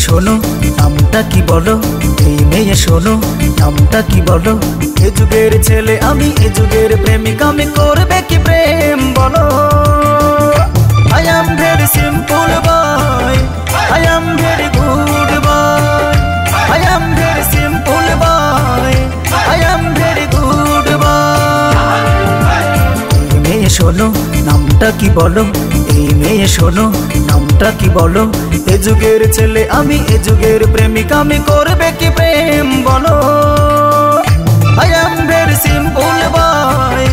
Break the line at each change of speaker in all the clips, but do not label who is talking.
শোনো নামটা কি বলো, এই মেয়ে শোনো নামটা কি বলো। এ যুগের ছেলে আমি, এ যুগের প্রেমিক আমি, করবে কি প্রেম বলো। I am very simple boy, I am very good boy, I am very simple boy, I am very good boy। এই মেয়ে শোনো নামটা কি বলো, এই মেয়ে শোনো নামটা কি বলো। এ যুগের ছেলে আমি, এ যুগের প্রেমিক আমি, করবে কি প্রেম বলো। I am very simple boy,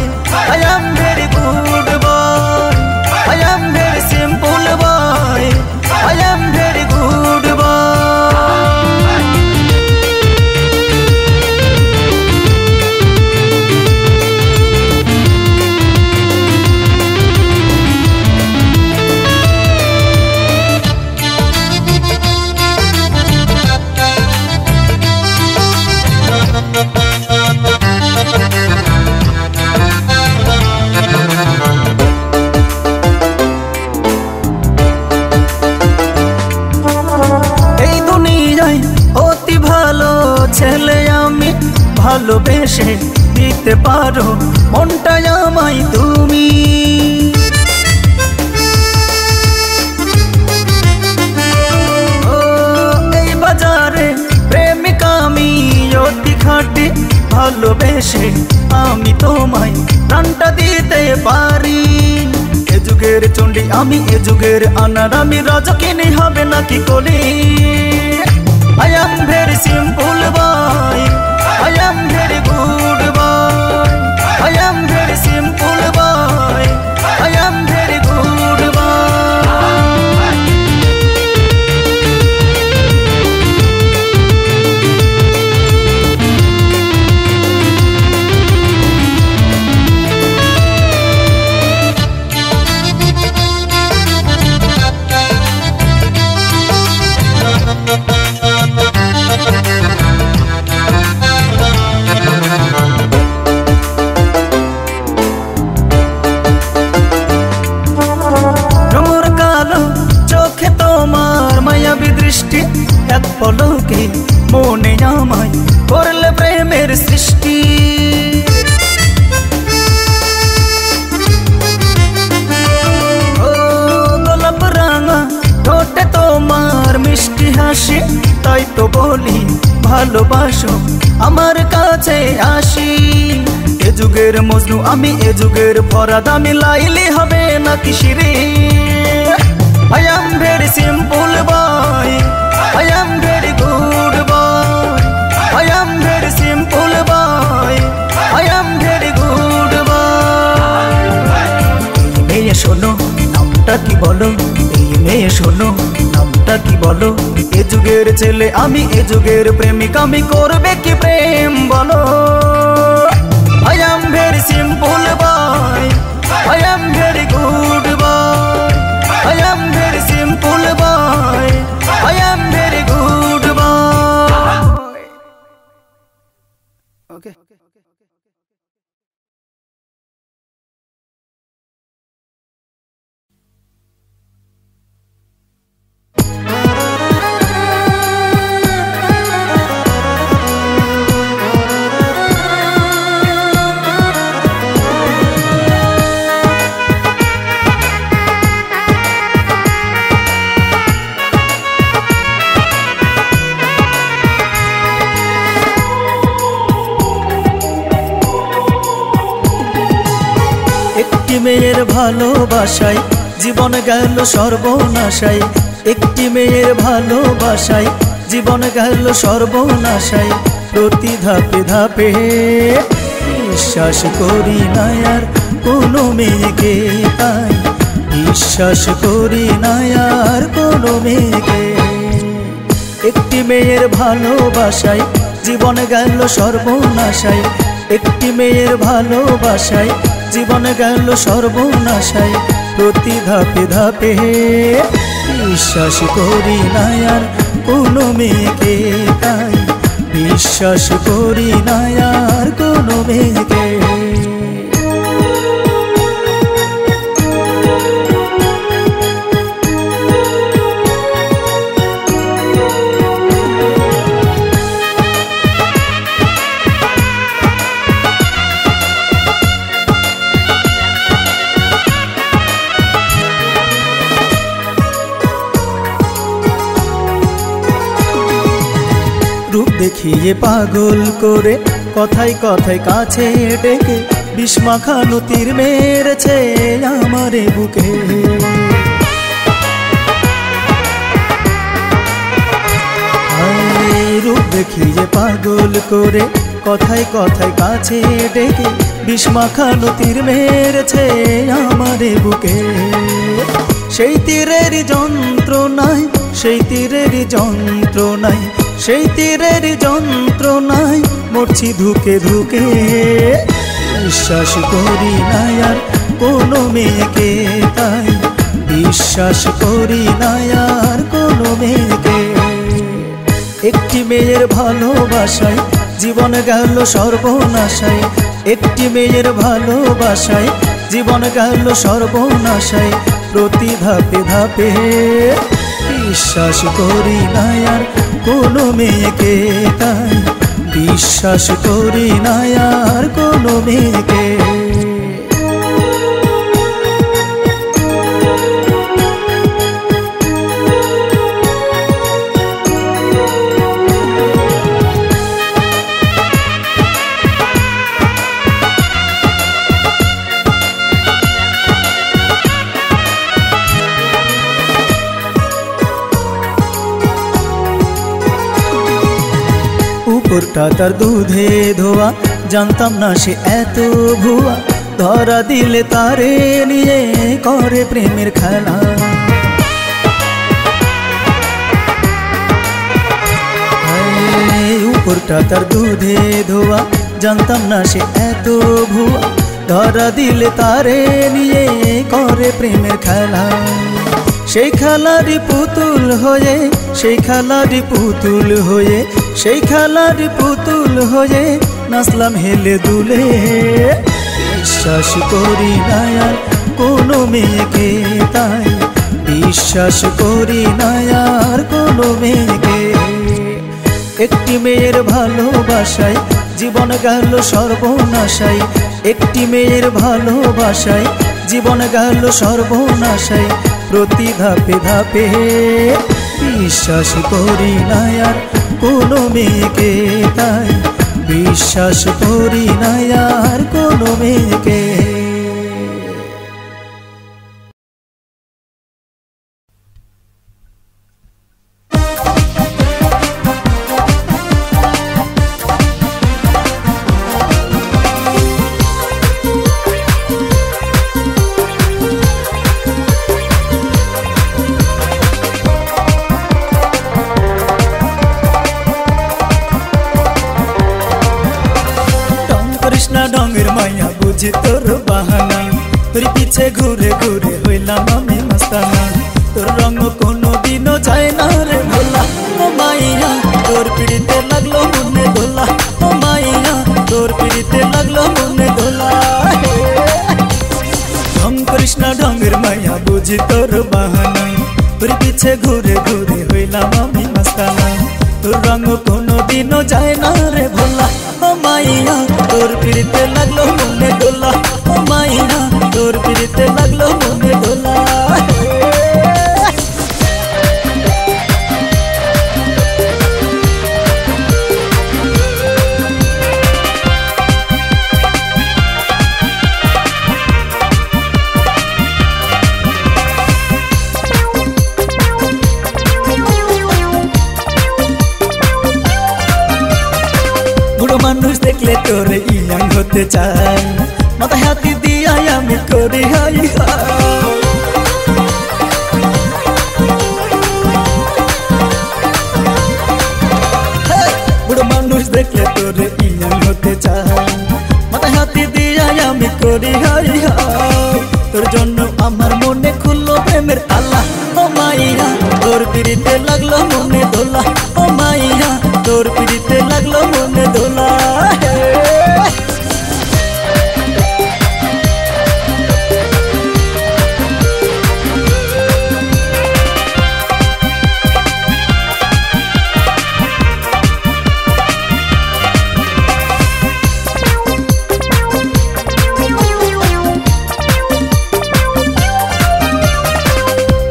I am very good boy, I am very simple boy, I am very good boy। এই দুনিয়ায় অতি ভালো ছেলে আমি, ভালোবেসে দিতে পারো মনটাই আমায় তুমি। ও এই বাজারে প্রেমিক আমি অতি খাঁটি, ভালোবেসে আমি তোমায় প্রাণটা দিতে পারি। এ যুগের চণ্ডী আমি, এ যুগের আনার আমি, রাজকিনী হবে নাকি কলি। I am very simple boy, I am very good boy, I am very simple boy, I am very good boy। ভ্রমর কালো চোখে তোমার মায়াবী দৃষ্টি, এক পলকে মনে আমায় করলে প্রেমের সৃষ্টি। ও গোলাপ রাঙা ঠোঁটে তোমার মিষ্টি হাসি, তাই তো বলি ভালোবাসো আমার কাছে আসি। এ যুগের মজনু আমি, এ যুগের ফরাদ আমি, লাইলি হবে নাকি Siri. I am very simple boy, I am very good boy, I am very simple boy, I am very good boy। এই মেয়ে শোনো নামটা কি বলো, এই মেয়ে শোনো নামটা কি বলো। এ যুগের ছেলে আমি, এ যুগের প্রেমিক আমি, করবে কি প্রেম বলো। I am very simple boy, I am very good boy, I am very simple boy, I am very good boy। Okay. একটি মেয়ের ভালোবাসায় জীবন গেল সর্বনাশায়, একটি মেয়ের ভালোবাসায় জীবন গেল সর্বনাশায়। প্রতি ধাপে ধাপে বিশ্বাস করি না আর কোনো মেয়েকে, তাই বিশ্বাস করি না আর কোনো মেয়েকে। একটি মেয়ের ভালোবাসায় জীবন গেল সর্বনাশায়, একটি মেয়ের ভালোবাসায় জীবন গেল সর্বনাশায়। প্রতি ধাপে ধাপে বিশ্বাস করি না আর কোনো মেয়েকে, তাই বিশ্বাস করি না আর কোনো মেয়েকে। দেখিয়ে পাগল করে কথায় কথায় কাছে ডেকে বিস্মাখা নতির মেরেছে আমারে বুকে। রূপ দেখিয়ে পাগল করে কথায় কথায় কাছে ডেকে বিস্মাখা নতির মেরেছে আমারে বুকে। সেই তীরের যন্ত্রণায়, সেই তীরের যন্ত্রণায়, সেই তীরের যন্ত্রণায় মরছি ধুকে ধুকে। বিশ্বাস করি না আর কোনো মেয়েকে, তাই বিশ্বাস করি না আর কোনো মেয়েকে। একটি মেয়ের ভালোবাসায় জীবন গেল সর্বনাশায়, একটি মেয়ের ভালোবাসায় জীবন গেল সর্বনাশায়। প্রতি ধাপে ধাপে বিশ্বাস করি না আর কোনো মেয়েকে, তাই বিশ্বাস করি না আর কোনো মেয়েকে। উপরটা তার দুধে ধোয়া, জানতাম না সে এত ভুয়া। ধরা দিলে তারে নিয়ে করে প্রেমের খেলা। উপরটা তার দুধে ধোয়া, জানতাম না সে এত ভুয়া। ধরা দিলে তারে নিয়ে করে প্রেমের খেলা। সেই খেলারই পুতুল হয়ে, সেই খেলারই পুতুল হয়ে, সেই খেলারই পুতুল হয়ে নাচলাম হেলে দুলে। বিশ্বাস করি না আর কোনো মেয়েকে, তাই বিশ্বাস করি না আর কোনো মেয়েকে। একটি মেয়ের ভালোবাসায় জীবন গেল সর্বনাশায়, একটি মেয়ের ভালোবাসায় জীবন গেল সর্বনাশায়। প্রতি ধাপে ধাপে বিশ্বাস করি না আর কোনো মেয়েকে, তাই বিশ্বাস করি না আর কোনো মেয়েকে। ढंगेर माया बुझी तोर बहाना, तोर पीछे घूरे घूरे हইলাম আমি मस्ताना। तोर रंग कोनो दिनो जाए ना रे भोला, ओ माइया तोर पीड़िते लगलो मने धोला। ओ माइया तोर पीड़िते लगलो मने धोला। ढंग कृष्णा ढंगेर माया बुझी तोर बहाना, तोर पीछे घूरे घूरे हইলাম আমি मस्ताना। तोर रंग कोनो दिनो जाए ना रे भोला। ओ माइया तोर पीड़िते लगलो मने धोला। ओ माइया तोर पीड़िते लगलो मने धोला। মানুষ দেখলে তোরে ইয়াং হতে চাই, মাথায় হাতি দিয়া আমি করি হাই হাই। বুড়ো মানুষ দেখলে তোরে ইয়াং হতে চাই, মাথায় হাতি দিয়া আমি করি হাই হাই। তোর জন্য আমার মনে খুললো প্রেমের তালা। ও মাইয়া তোর পিড়িতে লাগলো মনে দোলা। ও মাইয়া তোর পিড়িতে লাগলো মনে দোলা।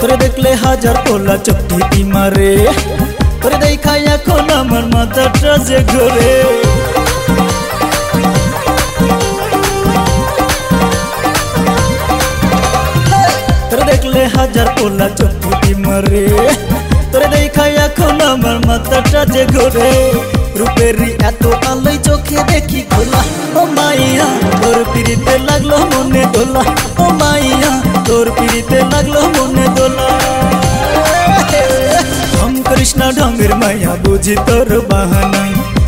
তোরে দেখলে হাজার পোলা চোখটি মারে, তোরে দেখা এখন আমার মাথাটা যে ঘুরে। তোরে দেখলে হাজার পোলা চোখটি মারে, তোরে দেখা এখন আমার মাথাটা যে ঘুরে। রূপেরই এত আলোয় চোখে দেখি খোলা, ও মাইয়া তোর পিড়িতে লাগলো মনে দোলা, ও মাইয়া তোর পিড়িতে লাগলো মনে দোলা। ঢং করিস না ঢঙের মাইয়া বুঝি তোর বাহানা,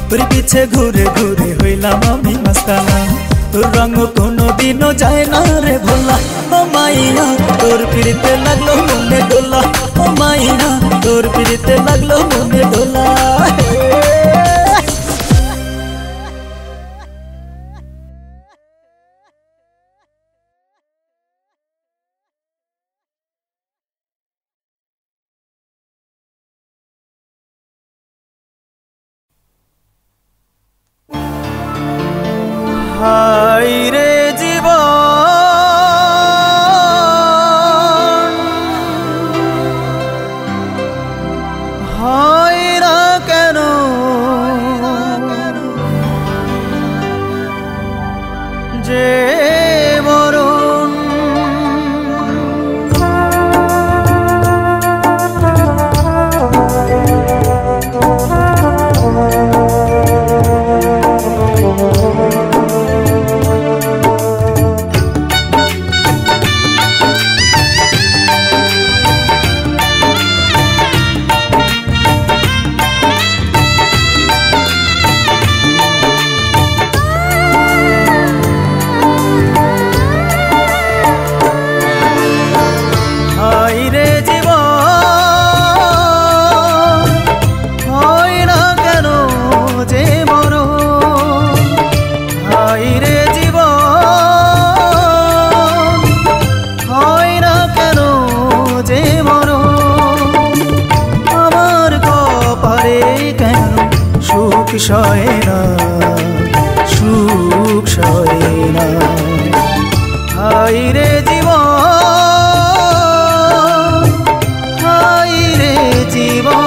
তোর পিছে ঘুরে ঘুরে হইলাম আমি মাস্তানা। তোর রঙ কোনো দিনও যায় না রে ভোলা, ও মাইয়া তোর পিড়িতে লাগলো মনে দোলা, ও মাইয়া তোর পিড়িতে লাগলো মনে দোলা। হায় রে জীবন, হয় না কেন যে মরণ। সয় না সুখ সয় না, হায় রে জীবন, হায় রে জীবন।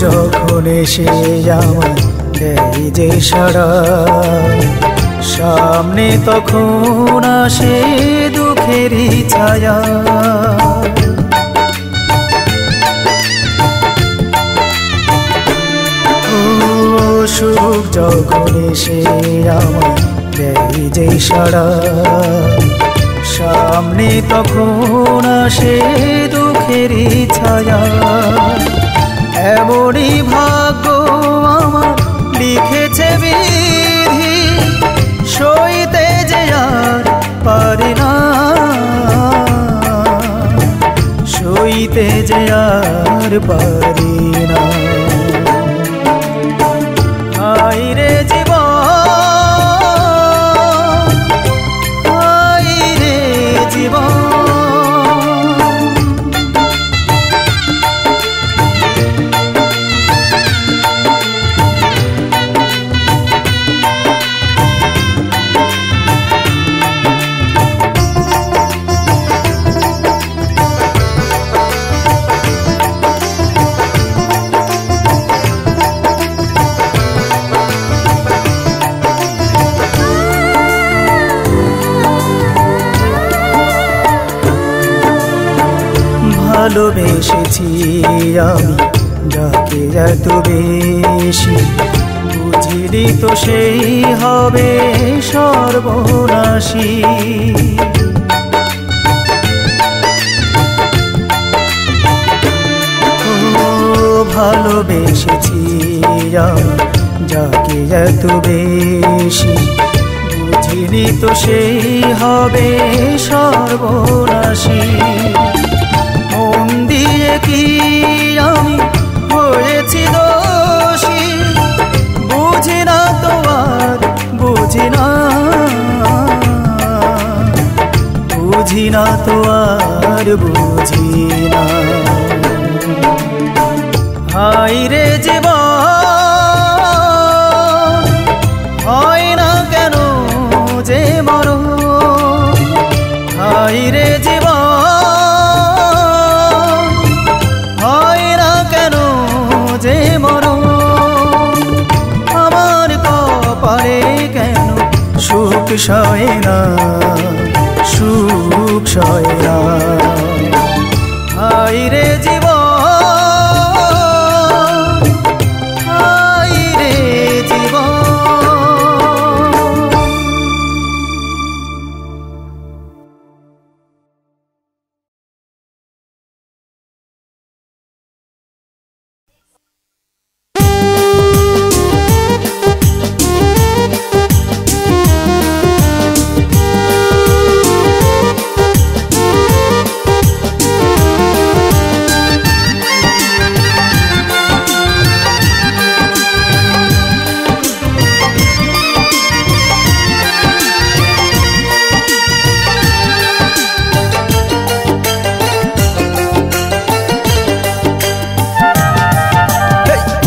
যখন এসে আমার দেয় যে সারা, সামনে তখন আসে দুঃখেরই ছায়া। ও সুখ যখন এসে আমার দেয় যে সারা, সামনে তখন আসে দুঃখেরই ছায়া। এমনই ভাগ্য আমার লিখেছে বিধি, সইতে যে আর পারি না, সইতে যে আর পারি না। হায় রে জীবন, হায় রে জীবন। ভালোবেসেছি আমি যাকে এত বেশি, বুঝিনি তো সেই হবে সর্বনাশী। ও ভালোবেসেছি আমি যাকে এত বেশি, বুঝিনি তো সেই হবে সর্বনাশী। মন দিয়ে কি আর বুঝি না। হাই রে জীবন হয় না কেন যে মরণ, হাই রে জীবন হয় না কেন যে মরণ। আমার কপালে কেন সুখ সয় না, সুখ সয় না। হাই রে জীবন, হাই রে জীবন।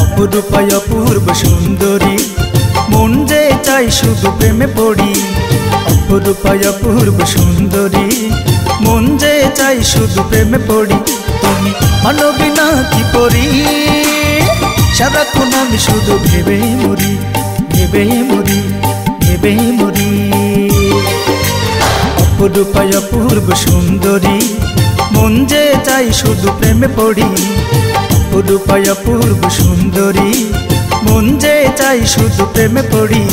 অপরূপায় অপূর্ব সুন্দরী, মন যে চাই শুধু প্রেমে পড়ি। অপরূপায় অপূর্ব সুন্দরী, মন যে চাই শুধু প্রেমে পড়ি। তুমি মানবী না কি পরি, সারাক্ষণ আমি শুধু ভেবে মরি, ভেবে মরি, ভেবে মরি। অপরূপায় অপূর্ব সুন্দরী, মন যে চাই শুধু প্রেমে পড়ি। অপরূপায় অপূর্ব সুন্দরী, মন যে চাই শুধু প্রেমে পড়ি।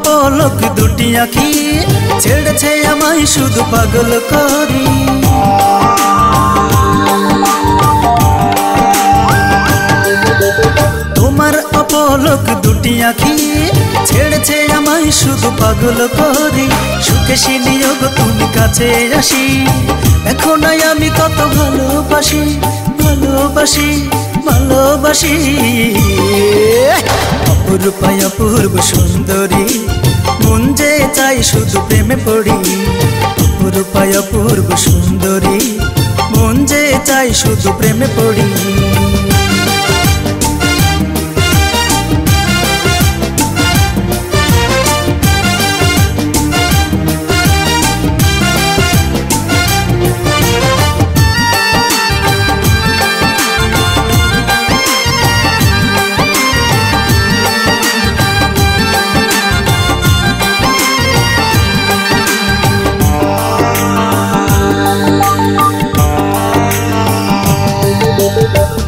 পলক দুটি আঁখি ছেড়েছে আমায় শুধু পাগল করি। তোমার অপলক দুটি আঁখি ছেড়েছে আমায় শুধু পাগল করি। সুখে নিয়োগ তুমি কাছে আসি, দেখো নাই আমি কত ভালোবাসি, ভালোবাসি, ভালোবাসি। অপরূপায় অপূর্ব সুন্দরী, মন যে চাই শুধু প্রেমে পড়ি। অপরূপায় অপূর্ব সুন্দরী, মন যে চাই শুধু প্রেমে পড়ি।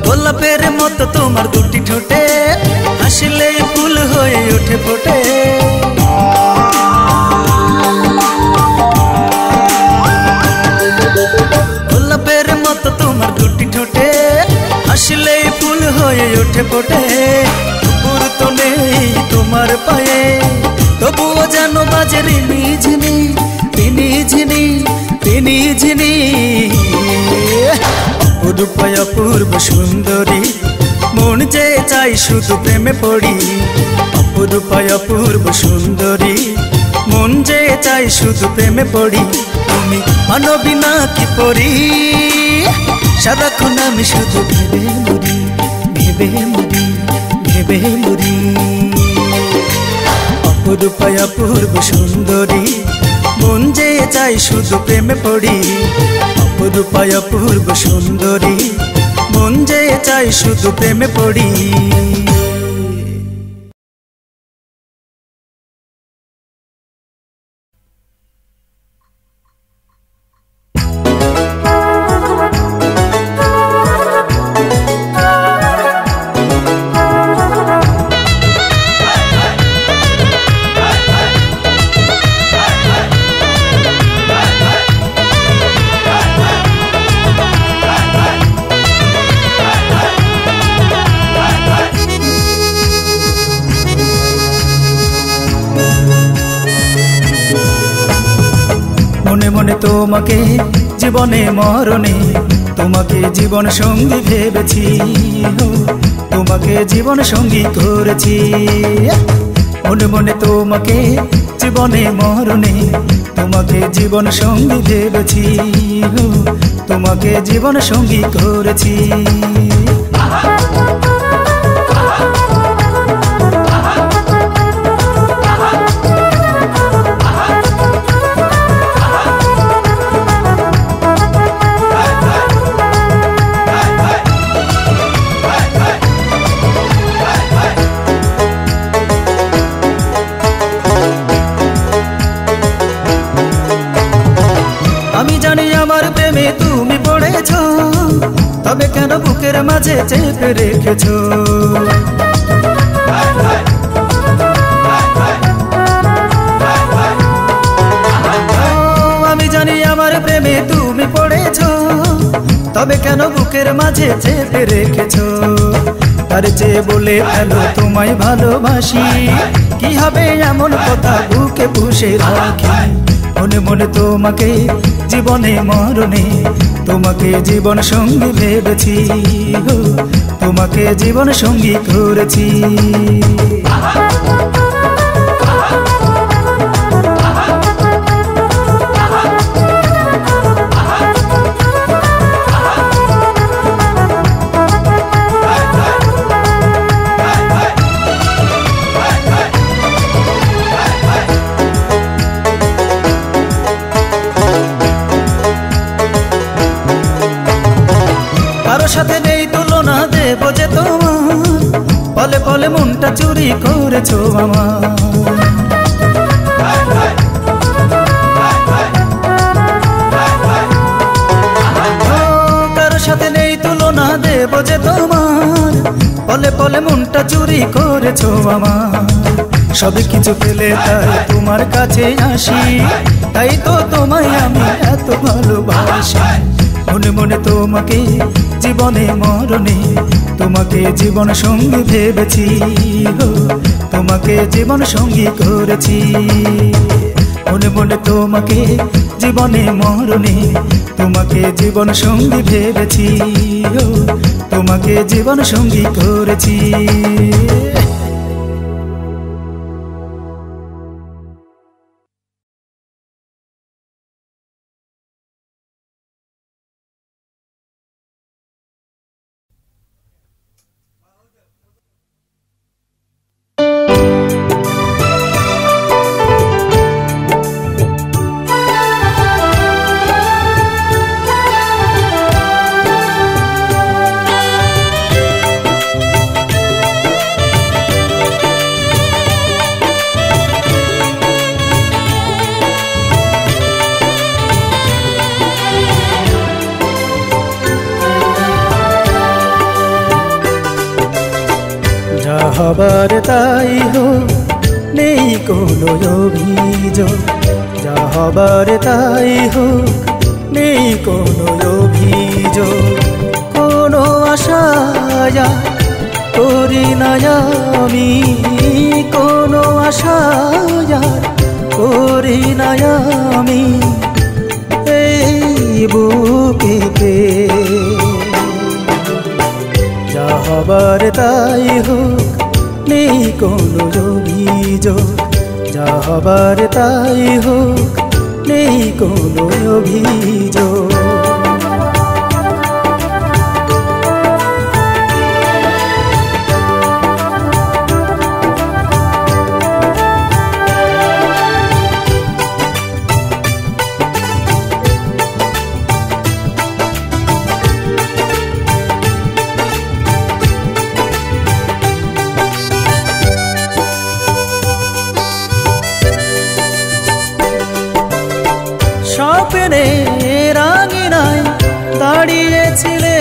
গোলাপের মতো তোমার দুটি ঠোঁটে হাসলে ফুল হয়ে ওঠে ফোটে। গোলাপের মতো তোমার দুটি ঠোঁটে হাসলে ফুল হয়ে ওঠে ফোটে। দুপুর তো নেই তোমার পায়ে, তবুও যেন বাজে রিনি ঝিনি, রিনি ঝিনি, রিনি ঝিনি। অপরূপায় অপূর্ব সুন্দরী, মন যে চাই শুধু প্রেমে পড়ি। অপরূপায় অপূর্ব সুন্দরী, মন যে চাই শুধু প্রেমে পড়ি। তুমি মানবী না কি পরি, সারাক্ষণ আমি শুধু ভেবে মরি, ভেবে মরি, ভেবে মরি। অপরূপায় অপূর্ব সুন্দরী, মন যে চাই শুধু প্রেমে পড়ি। অপরূপায় অপূর্ব সুন্দরী, মন যে চাই শুধু প্রেমে পড়ি। মনে তোমাকে জীবনে মরণে তোমাকে জীবন সঙ্গী ভেবেছি, তোমাকে জীবন সঙ্গী করেছি। মনে মনে তোমাকে জীবনে মরণে তোমাকে জীবন সঙ্গী ভেবেছি, তোমাকে জীবন সঙ্গী করেছি। আমি জানি আমার প্রেমে তুমি পড়েছ, তবে কেন বুকের মাঝে চেপে রেখেছ? আমি জানি আমার প্রেমে তুমি পড়েছ, তবে কেন বুকের মাঝে চেপে রেখেছ? তার চেয়ে বলে ফেলো তোমায় ভালোবাসি, কি হবে এমন কথা বুকে পুষে রাখি। মনে মনে তোমাকে জীবনে মরণে তোমাকে জীবন সঙ্গী ভেবেছি, তোমাকে জীবন সঙ্গী করেছি। কারো সাথে নেই তুলনা দেব যে তোমার, পলে পলে মনটা চুরি করেছো আমার। কারো সাথে নেই তুলনা দেব যে তোমার, পলে পলে মনটা চুরি করেছো আমার। সব কিছু পেলে তাই তোমার কাছে আসি, তাই তো তোমায় আমি এত ভালোবাসি। মনে মনে তোমাকে জীবনে মরণে তোমাকে জীবন সঙ্গী ভেবেছি, তোমাকে জীবন সঙ্গী করেছি। মনে মনে তোমাকে জীবনে মরণে তোমাকে জীবন সঙ্গী ভেবেছি, তোমাকে জীবন সঙ্গী করেছি। হবার তাই হোক, নেই কোনো অভিযোগ। যা হবার তাই হোক, নেই কোনো অভিযোগ। কোনো আশা করি না আমি, কোনো আশা করি না আমি এই বুকেতে। যা হবার তাই হোক, নেই কোনো অভিযোগ। যা হবার তাই হোক, নেই কোনো অভিযোগ। স্বপ্নের আঙিনায় দাঁড়িয়েছিলে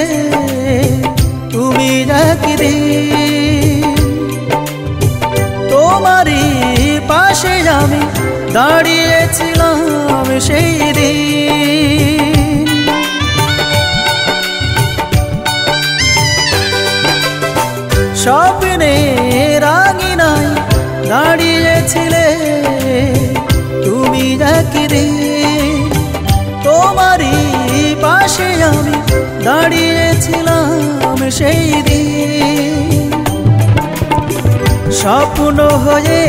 তুমি একদিন, তোমারই পাশে আমি দাঁড়িয়েছিলাম সেই দিন। স্বপ্নের আঙিনায় দাঁড়িয়েছিলে তুমি একদিন, দাঁড়িয়েছিলাম সেই দিন, স্বপ্ন হয়ে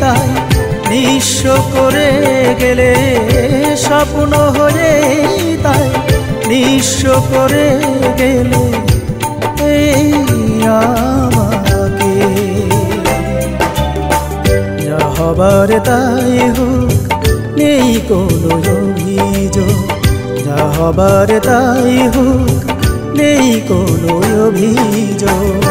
তাই নিঃস্ব করে গেলে, স্বপ্ন হয়ে তাই নিঃস্ব করে গেলে এই আমাকে। যা হবার তাই হোক, নেই কোনো অভিযোগ, যা হবার তাই হোক, নেই কোনো অভিযোগ।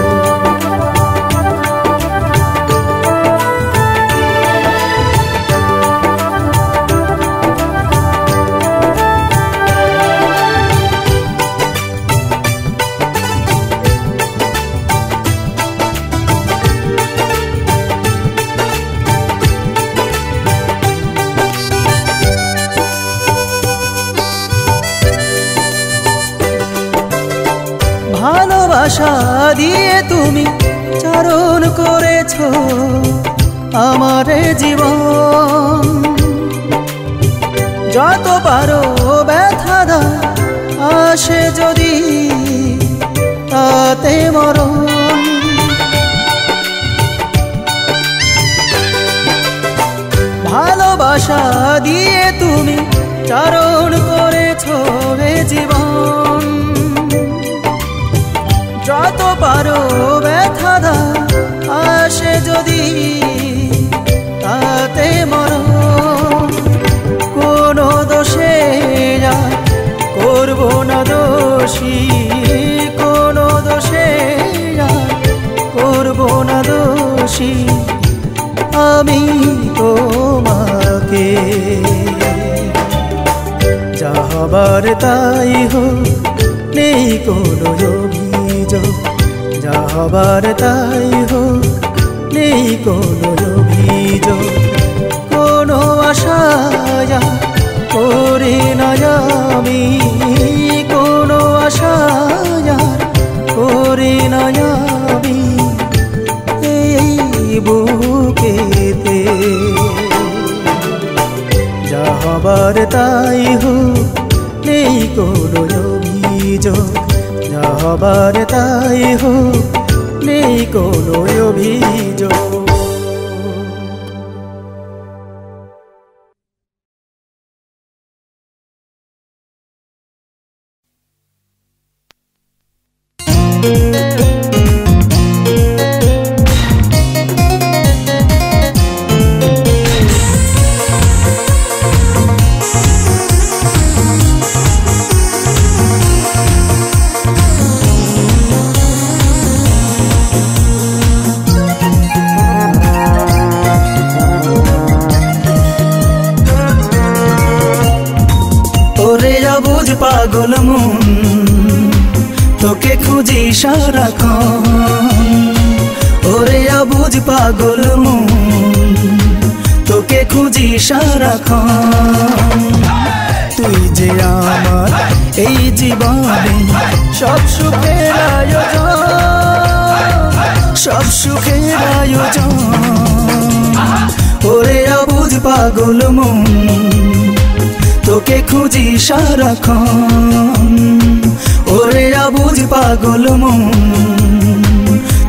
ভালোবাসা দিয়ে তুমি চারণ করেছো আমার জীবন, যত পারো ব্যথা দাও আসে যদি তাতে মরণ। ভালোবাসা দিয়ে তুমি চারণ করেছো জীবন, যত পারো ব্যথা দাও আসে যদি তাতে মরণ। কোনো দোষে করব না দোষী, কোনো দোষে করব না দোষী আমি তোমাকে। যা হবার তাই হোক, নেই কোনো অভিযোগ, যা হবার তাই হোক, নেই কোনো অভিযোগ। কোনো আশা করি না আমি, কোনো আশা করি না আমি এই বুকেতে। যা হবার তাই হোক, নেই কোনো অভিযোগ, যা হবার তাই হোক, নেই কোনো অভিযোগ। পাগল মন তোকে খুঁজি সারাক্ষণ, ওরে আবুঝ পাগল মন তোকে খুঁজি সারাক্ষণ। তুই যে আমার এই জীবনে সব সুখের আয়োজন, সব সুখের আয়োজন। ওরে আবুঝ পাগল মন তোকে খুঁজি সারাক্ষণ, ওরে আবুঝ পাগল মন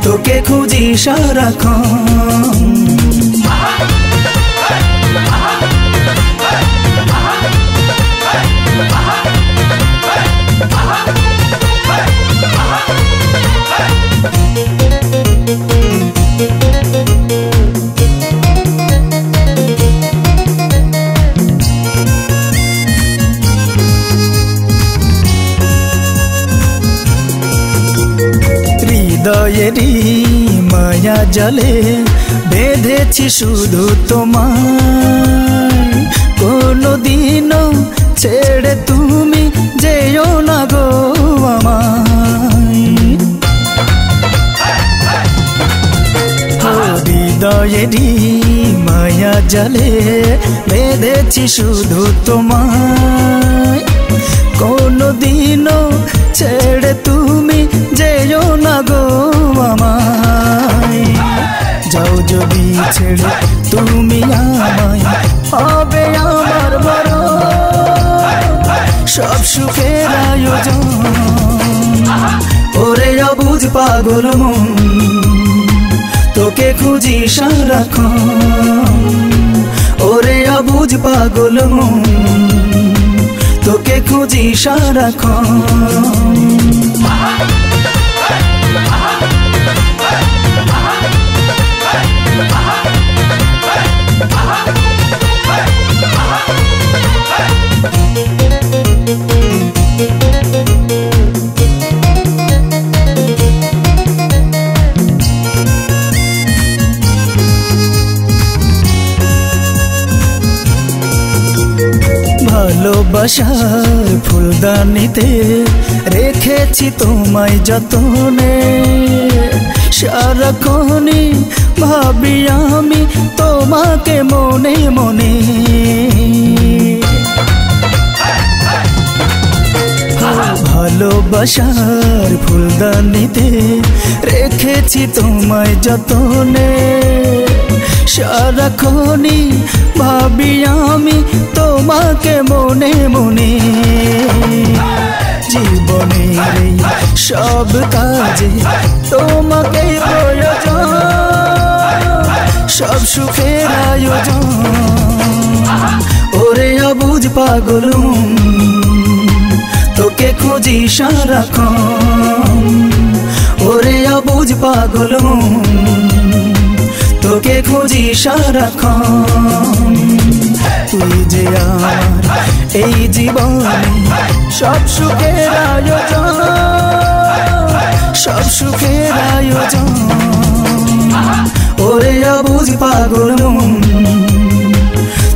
তোকে খুঁজি সারাক্ষণ। হৃদয়েরই মায়া জালে বেঁধেছি শুধু তোমায়, কোনোদিনও ছেড়ে তুমি যেও না গো আমায়। হৃদয়েরই মায়া জালে বেঁধেছি শুধু তোমায়, কোনোদিনও ছেড়ে তুমি যেও না গো আমায়। যাও যদি ছেড়ে তুমি আমায়, হবে আমার বড় সব সুখের আয়োজন। ওরে অবুঝ পাগল মন তোকে খুঁজি সারাক্ষণ। ওরে অবুঝ পাগল মন তোকে খুঁজি সারাক্ষণ। ভালোবাসার ফুলদানিতে রেখেছি তোমায় যতনে। সারাক্ষণই ভাবি আমি তোমাকে মনে মনে। ভালোবাসার ফুলদানিতে রেখেছি তোমায় যতনে। সারাক্ষণই ভাবি আমি তোমাকে মনে মনে। জীবনের সব কাজে তোমাকে প্রয়োজন। সব সুখের আয়োজন। ওরে অবুঝ পাগল তোকে খুঁজি সারাক্ষণ। ওরে অবুঝ পাগল তোকে খুঁজি সারাক্ষণ। তুই যে আমার এই জীবনে সব সুখের আয়োজন। সব সুখের আয়োজন। ওরে অবুঝ পাগল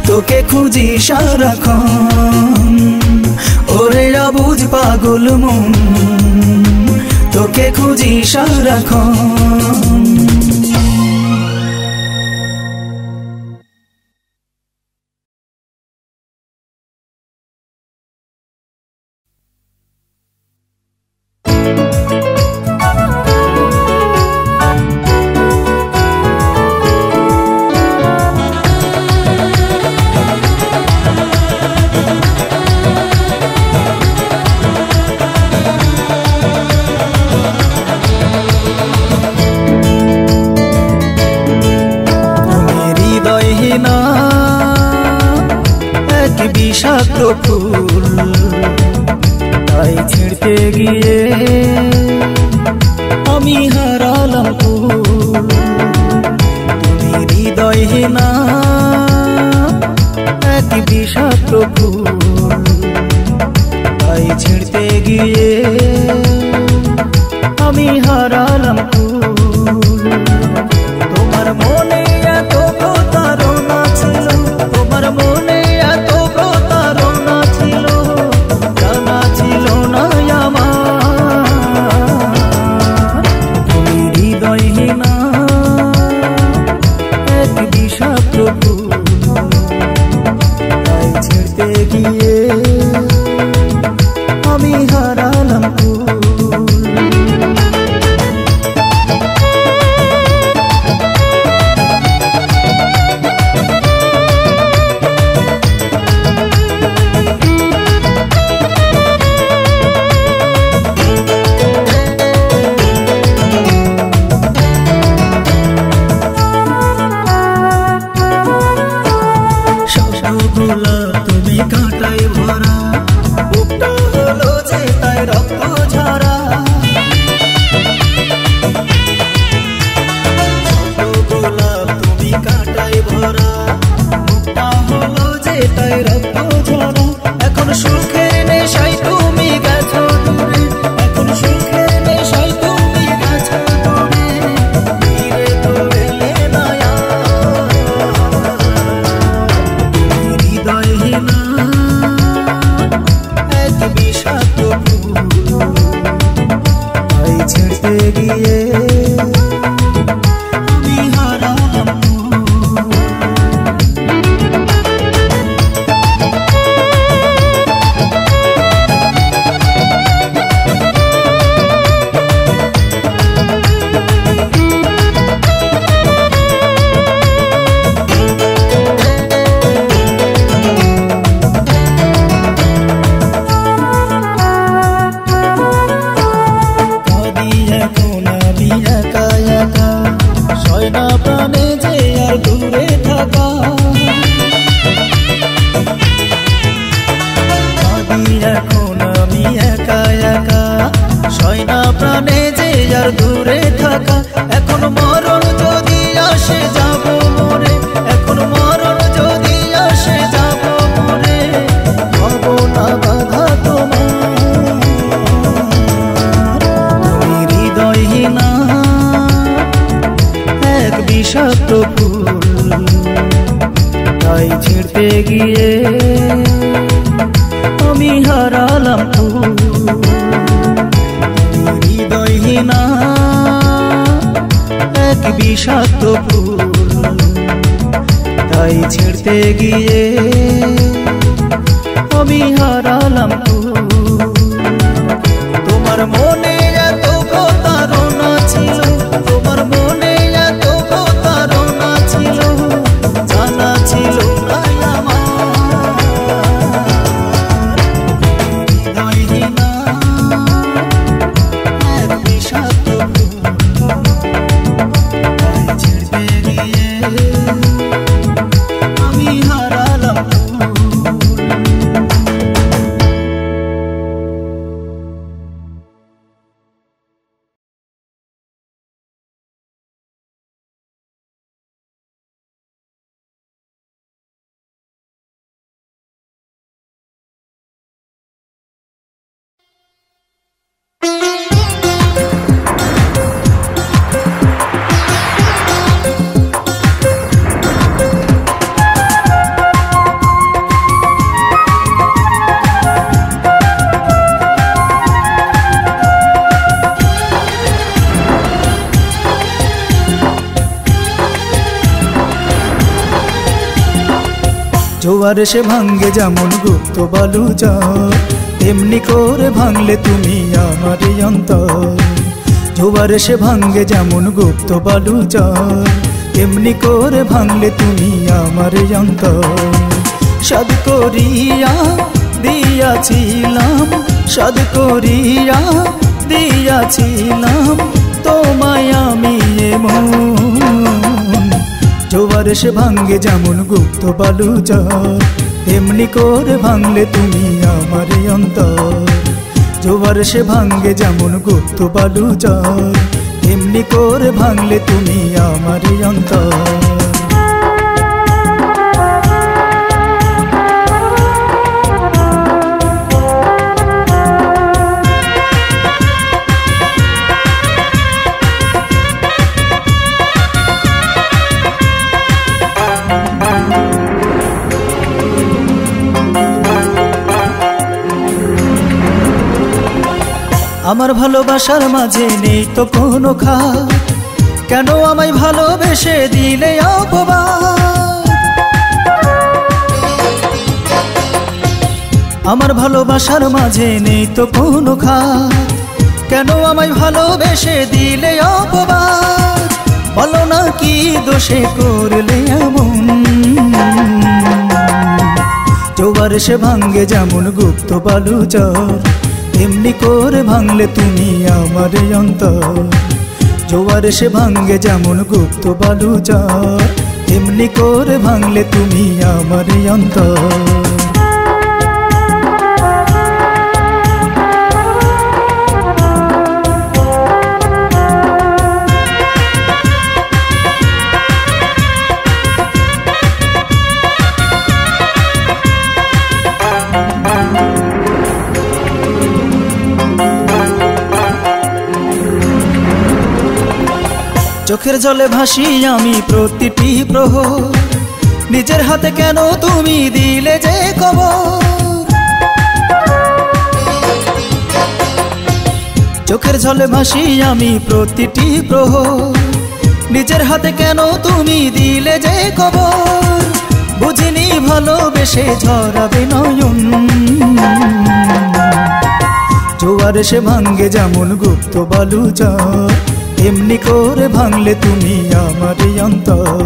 তোকে খুঁজি সারাক্ষণ। ওরে অবুঝ পাগল তোকে খুঁজি সারাক্ষণ। বিষাক্ত ফুল তাই ছিঁড়তে গিয়ে আমি হারালাম ফুল। তুমি হৃদয়হীনা এক বিষাক্ত ফুল তাই ছিঁড়তে গিয়ে আমি হারালাম ফুল। তোমার মনে এত প্রতারণা ছিল। তোমার মনে আমি হারালাম ফুল। বিষাক্ত ফুল তাই ছিঁড়তে গিয়ে আমি হারালাম ফুল হৃদয়হীনা এক বিষাক্ত ফুল তাই ছিঁড়তে গিয়ে আমি হারালাম ফুল তোমার মনে এত প্রতারণা ছিল তোমার মনে এত প্রতারণা ছিল জানা ছিল না আমার হৃদয়হীনা এক বিষাক্ত ফুল তাই ছিঁড়তে গিয়ে আমি হারালাম জোয়ার এসে ভাঙ্গে যেমন গুপ্ত বালুচর তেমনি করে ভাঙলে তুমি আমার অন্তর জোয়ার এসে ভাঙ্গে যেমন গুপ্ত বালুচর তেমনি করে ভাঙলে তুমি আমার অন্তর সাদ করিয়া দিয়াছিলাম সাদ করিয়া দিয়াছিলাম তোমায় আমি এমন জোয়ার এসে ভাঙ্গে যেমন গুপ্ত বালুচর তেমনি করে ভাঙলে তুমি আমার অন্তর জোয়ার এসে ভাঙ্গে যেমন গুপ্ত বালুচর তেমনি করে ভাঙলে তুমি আমার অন্তর আমার ভালোবাসার মাঝে নেই তো কোনো খাত কেন আমায় ভালোবেসে দিলে অপবাদ আমার ভালোবাসার মাঝে নেই তো কোনো খাত কেন আমায় ভালোবেসে দিলে অপবাদ বলো না কি দোষে করলে এমন জোয়ার এসে ভাঙ্গে যেমন গুপ্ত বালুচর তেমনি করে ভাঙলে তুমি আমার অন্তর জোয়ার এসে ভাঙ্গে যেমন গুপ্ত বালুচর তেমনি করে ভাঙলে তুমি আমার অন্তর চোখের জলে ভাসি আমি প্রতিটি প্রহর নিজের হাতে কেন তুমি দিলে যে খবর চোখের জলে ভাসি আমি প্রতিটি প্রহর নিজের হাতে কেন তুমি দিলে যে খবর বুঝিনি ভালোবেসে ঝরাবে নয়ন জোয়ার এসে ভাঙ্গে যেমন গুপ্ত বালুচর তেমনি করে ভাঙলে তুমি আমার অন্তর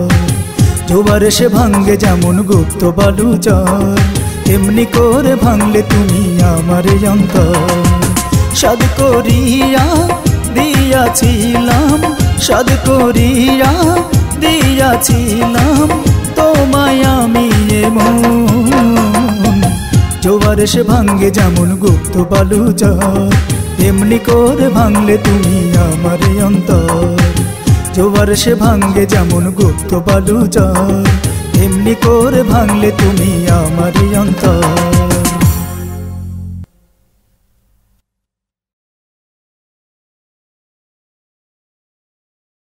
জোয়ার এসে ভাঙ্গে যেমন গুপ্ত বালুচর তেমনি করে ভাঙলে তুমি আমার অন্তর সাদ করিয়া দিয়াছিলাম সাদ করিয়া দিয়াছিলাম তোমায় আমি এমন জোয়ার এসে ভাঙ্গে যেমন গুপ্ত বালুচর তেমনি করে ভাঙলে তুমি আমার অন্তর জোয়ার এসে ভাঙ্গে যেমন গুপ্ত বালুচর তেমনি করে ভাঙলে তুমি আমার অন্তর